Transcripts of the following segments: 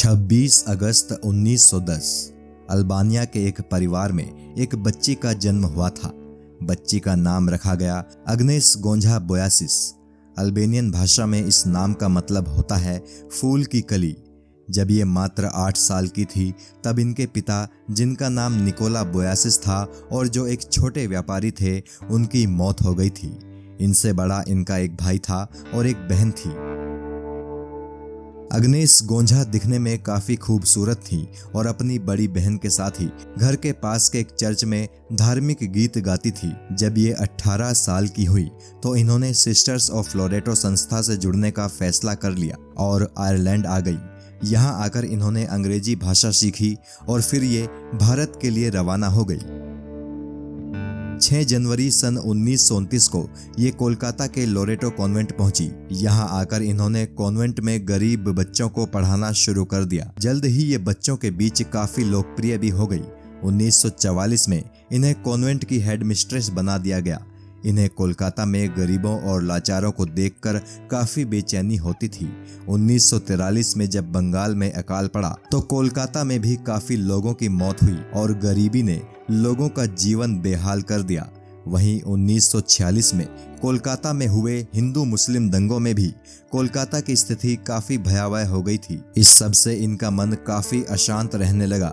26 अगस्त 1910 Albania के एक परिवार में एक बच्ची का जन्म हुआ था। बच्ची का नाम रखा गया अग्नेस गोंझा बोयासिस। अल्बेनियन भाषा में इस नाम का मतलब होता है फूल की कली। जब ये मात्र 8 साल की थी तब इनके पिता, जिनका नाम निकोला बोयासिस था और जो एक छोटे व्यापारी थे, उनकी मौत हो गई थी। इनसे बड़ा इनका एक भाई था और एक बहन थी। अग्नेस गोंझा दिखने में काफी खूबसूरत थी और अपनी बड़ी बहन के साथ ही घर के पास के एक चर्च में धार्मिक गीत गाती थी। जब ये 18 साल की हुई तो इन्होंने सिस्टर्स ऑफ लोरेटो संस्था से जुड़ने का फैसला कर लिया और आयरलैंड आ गई। यहाँ आकर इन्होंने अंग्रेजी भाषा सीखी और फिर ये भारत के लिए रवाना हो गई। 6 जनवरी सन 1929 को ये कोलकाता के लोरेटो कॉन्वेंट पहुंची। यहाँ आकर इन्होंने कॉन्वेंट में गरीब बच्चों को पढ़ाना शुरू कर दिया। जल्द ही ये बच्चों के बीच काफी लोकप्रिय भी हो गई। 1944 में इन्हें कॉन्वेंट की हेड मिस्ट्रेस बना दिया गया। इन्हें कोलकाता में गरीबों और लाचारों को देखकर काफी बेचैनी होती थी। 1943 में जब बंगाल में अकाल पड़ा तो कोलकाता में भी काफी लोगों की मौत हुई और गरीबी ने लोगों का जीवन बेहाल कर दिया। वहीं 1946 में कोलकाता में हुए हिंदू मुस्लिम दंगों में भी कोलकाता की स्थिति काफी भयावह हो गई थी। इस सब से इनका मन काफी अशांत रहने लगा।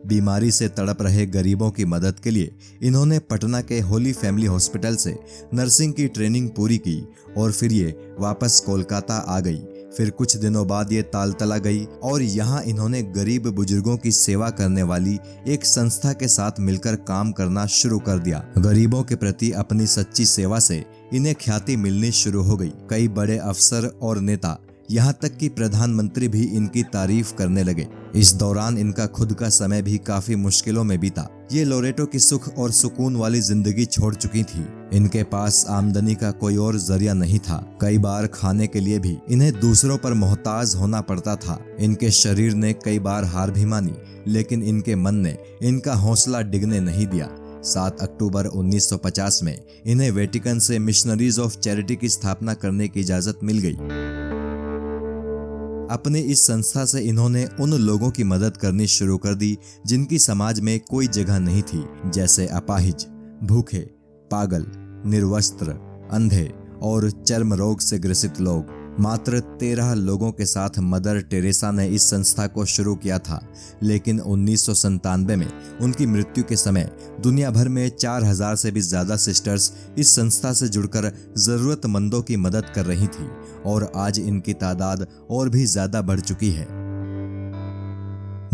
बीमारी से तड़प रहे गरीबों की मदद के लिए इन्होंने पटना के होली फैमिली हॉस्पिटल से नर्सिंग की ट्रेनिंग पूरी की और फिर ये वापस कोलकाता आ गई। फिर कुछ दिनों बाद ये तालतला गई और यहाँ इन्होंने गरीब बुजुर्गों की सेवा करने वाली एक संस्था के साथ मिलकर काम करना शुरू कर दिया। गरीबों के प्रति अपनी सच्ची सेवा से इन्हें ख्याति मिलनी शुरू हो गई। कई बड़े अफसर और नेता, यहाँ तक कि प्रधानमंत्री भी इनकी तारीफ करने लगे। इस दौरान इनका खुद का समय भी काफी मुश्किलों में बीता। ये लोरेटो की सुख और सुकून वाली जिंदगी छोड़ चुकी थी। इनके पास आमदनी का कोई और जरिया नहीं था। कई बार खाने के लिए भी इन्हें दूसरों पर मोहताज होना पड़ता था। इनके शरीर ने कई बार हार भी मानी, लेकिन इनके मन ने इनका हौसला डिगने नहीं दिया। 7 अक्टूबर 1950 में इन्हें वेटिकन से मिशनरीज ऑफ चैरिटी की स्थापना करने की इजाजत मिल गई। अपने इस संस्था से इन्होंने उन लोगों की मदद करनी शुरू कर दी जिनकी समाज में कोई जगह नहीं थी, जैसे अपाहिज, भूखे, पागल, निर्वस्त्र, अंधे और चर्म रोग से ग्रसित लोग। मात्र 13 लोगों के साथ मदर टेरेसा ने इस संस्था को शुरू किया था, लेकिन 1997 में उनकी मृत्यु के समय दुनिया भर में 4000 से भी ज्यादा सिस्टर्स इस संस्था से जुड़कर जरूरतमंदों की मदद कर रही थी और आज इनकी तादाद और भी ज्यादा बढ़ चुकी है।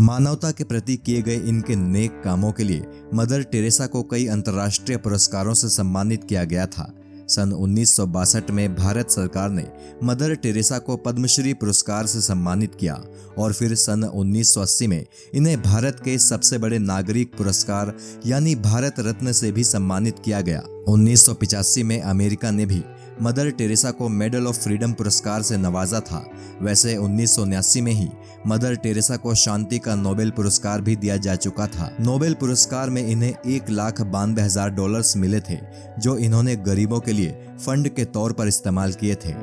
मानवता के प्रति किए गए इनके नेक कामों के लिए मदर टेरेसा को कई अंतर्राष्ट्रीय पुरस्कारों से सम्मानित किया गया था। सन 1962 में भारत सरकार ने मदर टेरेसा को पद्मश्री पुरस्कार से सम्मानित किया और फिर सन 1980 में इन्हें भारत के सबसे बड़े नागरिक पुरस्कार यानी भारत रत्न से भी सम्मानित किया गया। 1985 में अमेरिका ने भी मदर टेरेसा को मेडल ऑफ फ्रीडम पुरस्कार से नवाजा था। वैसे 1979 में ही मदर टेरेसा को शांति का नोबेल पुरस्कार भी दिया जा चुका था। नोबेल पुरस्कार में इन्हें $1,92,000 मिले थे, जो इन्होंने गरीबों के लिए फंड के तौर पर इस्तेमाल किए थे।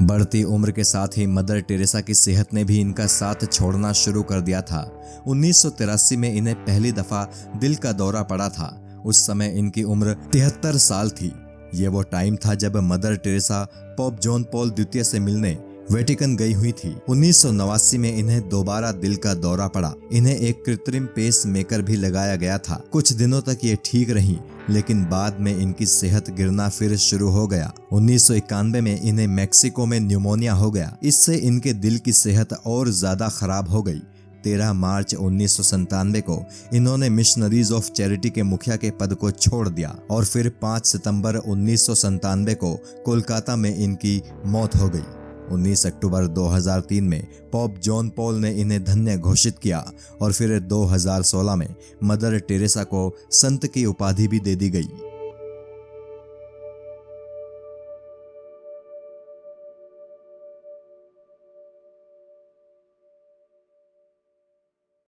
बढ़ती उम्र के साथ ही मदर टेरेसा की सेहत ने भी इनका साथ छोड़ना शुरू कर दिया था। 1983 में इन्हें पहली दफा दिल का दौरा पड़ा था। उस समय इनकी उम्र 73 साल थी। ये वो टाइम था जब mother Teresa pope John Paul द्वितीय से मिलने वेटिकन गई हुई थी। 1989 में इन्हें दोबारा दिल का दौरा पड़ा। इन्हें एक कृत्रिम पेस मेकर भी लगाया गया था। कुछ दिनों तक ये ठीक रही, लेकिन बाद में इनकी सेहत गिरना फिर शुरू हो गया। 1991 में इन्हें मैक्सिको में न्यूमोनिया हो गया। इससे इनके दिल की सेहत और ज्यादा खराब हो गई। 13 मार्च 1997 को इन्होंने मिशनरीज ऑफ चैरिटी के मुखिया के पद को छोड़ दिया और फिर 5 सितंबर 1997 को कोलकाता में इनकी मौत हो गई। 19 अक्टूबर 2003 में पोप जॉन पॉल ने इन्हें धन्य घोषित किया और फिर 2016 में मदर टेरेसा को संत की उपाधि भी दे दी गई।